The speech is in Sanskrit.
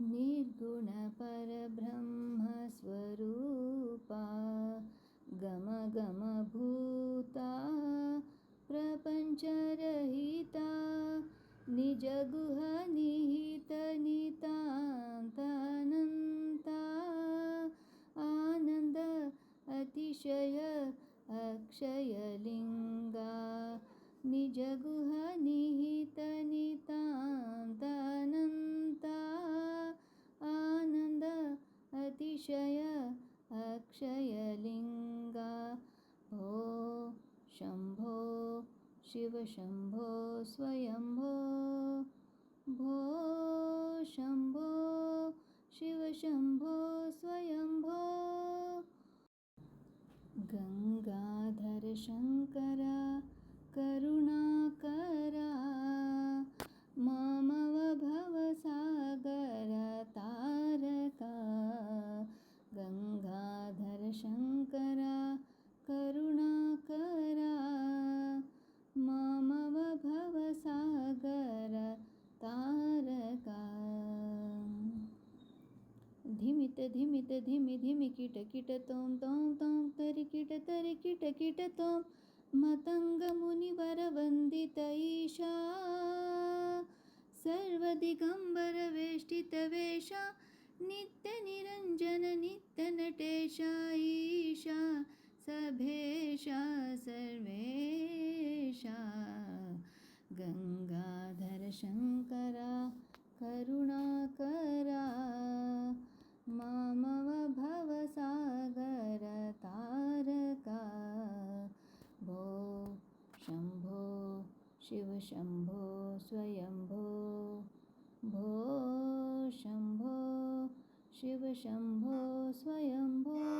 निर्गुण परब्रह्मस्वरूपा गम गम भूता प्रपञ्चरहिता निजगुह निहित नितान्तानन्ता आनन्द अतिशय अक्षयलिङ्गा निजगुह निहित नितान्तानन्ता आनन्द अतिशय अक्षयलिङ्गा भो शम्भो शिव शम्भो स्वयम्भो भो शम्भो शिव शम्भो स्वयम्भो गङ्गाधर शङ्करा करुणाकरा मामव भवसागर तारका गङ्गाधर शङ्करा करुणाकरा मामव भवसागर तारका धिमित धिमित धिमि धिमि किट किट तों तों तों तरि किट किट तों मतंग मुनिवर वंदित ईशा सर्वदिगंबर वेष्टित वेशा नित्य निरंजन नित्य नटेशा ईशा सभेशा सर्वेशा गंगाधर शंकरा करुणाकरा मामव भवसागर तारका भो शम्भो शिव शम्भो स्वयम्भो भो शम्भो शिव शम्भो स्वयम्भो